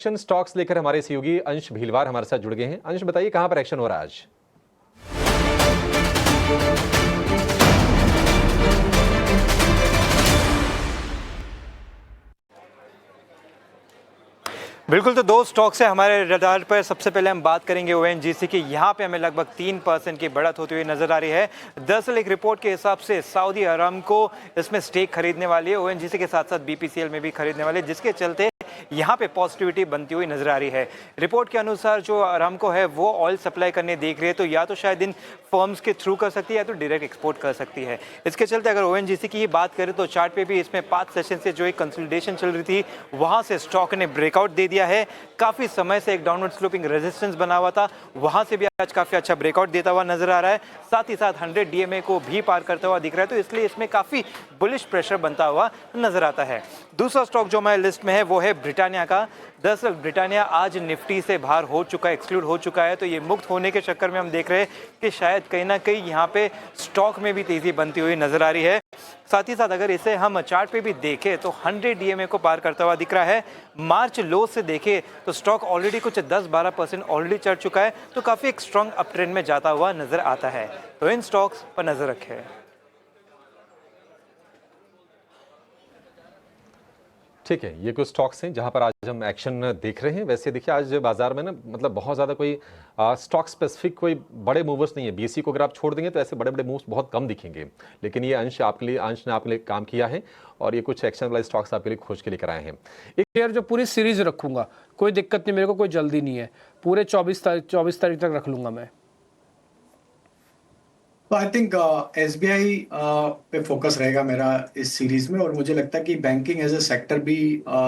Action stocks लेकर हमारे सहयोगी अंश भीलवार हमारे साथ जुड़ गए हैं। अंश, बताइए कहां पर एक्शन हो रहा है आज? बिल्कुल, तो दो स्टॉक्स है हमारे रडार पर। सबसे पहले हम बात करेंगे ओएनजीसी की। यहाँ पे हमें लगभग 3% की बढ़त होती हुई नजर आ रही है। दरअसल एक रिपोर्ट के हिसाब से सऊदी अरामको इसमें स्टेक खरीदने वाली है, ओएनजीसी के साथ साथ बीपीसीएल में भी खरीदने वाली है, जिसके चलते यहाँ पे पॉजिटिविटी बनती हुई नजर आ रही है। रिपोर्ट के अनुसार जो अरामको है वो ऑयल सप्लाई करने देख रही है, तो या तो शायद इन फर्म्स के थ्रू कर सकती है या तो डायरेक्ट एक्सपोर्ट कर सकती है। इसके चलते अगर ओएनजीसी की ही बात करें तो चार्ट पे भी इसमें 5 सेशन से जो एक कंसोलिडेशन चल रही थी वहां से स्टॉक ने ब्रेकआउट दे दिया है। काफी समय से एक डाउनवर्ड स्लोपिंग रेजिस्टेंस बना हुआ था, वहां से भी आज काफी अच्छा ब्रेकआउट देता हुआ नजर आ रहा है। साथ ही साथ 100 डीएमए को भी पार करता हुआ दिख रहा है, तो इसलिए इसमें काफी बुलिश प्रेशर बनता हुआ नजर आता है। दूसरा स्टॉक जो हमारे लिस्ट में है वो है ब्रिटानिया का। दरअसल ब्रिटानिया आज निफ्टी से बाहर हो चुका है, एक्सक्लूड हो चुका है, तो ये मुक्त होने के चक्कर में हम देख रहे हैं कि शायद कहीं ना कहीं यहाँ पे स्टॉक में भी तेजी बनती हुई नजर आ रही है। साथ ही साथ अगर इसे हम चार्ट पे भी देखें तो 100 डीएमए को पार करता हुआ दिख रहा है। मार्च लो से देखें तो स्टॉक ऑलरेडी कुछ 10-12% ऑलरेडी चढ़ चुका है, तो काफी एक स्ट्रॉन्ग अप ट्रेंड में जाता हुआ नजर आता है। तो इन स्टॉक्स पर नजर रखें। ठीक है, ये कुछ स्टॉक्स हैं जहां पर आज हम एक्शन देख रहे हैं। वैसे देखिए, आज बाजार में ना मतलब बहुत ज़्यादा कोई स्टॉक स्पेसिफिक कोई बड़े मूवर्स नहीं है। बीएसई को अगर आप छोड़ देंगे तो ऐसे बड़े बड़े मूव्स बहुत कम दिखेंगे, लेकिन ये अंश ने आपके लिए काम किया है और ये कुछ एक्शन वाले स्टॉक्स आपके लिए खोज के लेकर आए हैं। एक शेयर जो पूरी सीरीज रखूंगा, कोई दिक्कत नहीं, मेरे को कोई जल्दी नहीं है, पूरे 24 तारीख तक रख लूंगा मैं। तो आई थिंक एसबीआई पे फोकस रहेगा मेरा इस सीरीज में, और मुझे लगता है कि बैंकिंग एज ए सेक्टर भी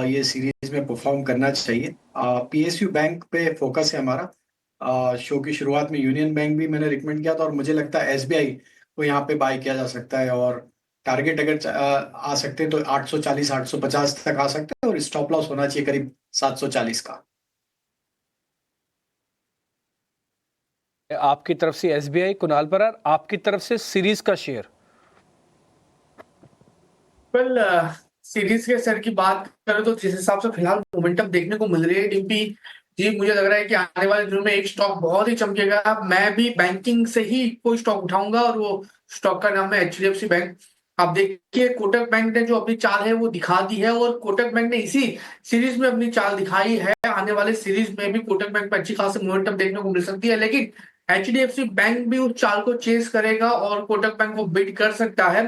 ये सीरीज में परफॉर्म करना चाहिए। पीएसयू बैंक पे फोकस है हमारा। शो की शुरुआत में यूनियन बैंक भी मैंने रिकमेंड किया था, और मुझे लगता है एसबीआई को यहाँ पे बाय किया जा सकता है। और टारगेट अगर आ सकते हैं तो 840 850 तक आ सकते हैं, और स्टॉप लॉस होना चाहिए करीब 740 का। आपकी तरफ से एसबीआई, कुणाल परार, आपकी तरफ से सीरीज का शेयर। वेल, सीरीज के शेयर की बात करें तो जिस हिसाब से फिलहाल मोमेंटम देखने को मिल रही है डीपी जी, मुझे लग रहा है कि आने वाले दिनों में एक स्टॉक बहुत ही चमकेगा। मैं भी बैंकिंग से ही कोई स्टॉक उठाऊंगा, और वो स्टॉक का नाम है एचडीएफसी बैंक। आप देखिए, कोटक बैंक ने जो अपनी चाल है वो दिखा दी है, और कोटक बैंक ने इसी सीरीज में अपनी चाल दिखाई है। आने वाले सीरीज में भी कोटक बैंक पर अच्छी खासी मोमेंटम देखने को मिल सकती है, लेकिन एचडीएफसी बैंक भी उस चाल को चेस करेगा और कोटक बैंक को बीट कर सकता है।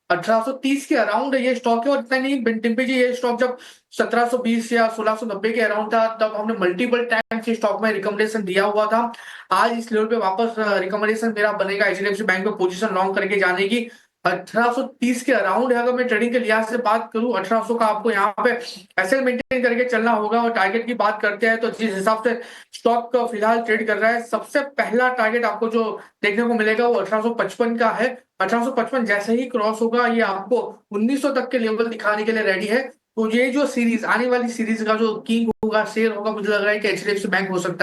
1830 के अराउंड ये स्टॉक है, और इतना नहीं टिम्पी जी, ये स्टॉक जब 1720 या 1690 के अराउंड था तब हमने मल्टीपल टाइम इस स्टॉक में रिकमेंडेशन दिया हुआ था। आज इस लेवल पे वापस रिकमेंडेशन मेरा बनेगा एचडीएफसी बैंक में पोजीशन लॉन्ग करके जाने की। 1830 के अराउंड है। अगर मैं ट्रेडिंग के लिहाज से बात करूं, 1800 का आपको यहाँ पे एसएल मेंटेन करके चलना होगा। और टारगेट की बात करते हैं तो जिस हिसाब से स्टॉक फिलहाल ट्रेड कर रहा है, सबसे पहला टारगेट आपको जो देखने को मिलेगा वो 1855 का है। 1855 जैसे ही क्रॉस होगा, ये आपको 1900 तक के लेवल दिखाने के लिए रेडी है। तो ये जो सीरीज, आने वाली सीरीज का जो किंग होगा, शेयर होगा, मुझे लग रहा है कि एचडीएफसी बैंक हो सकता है।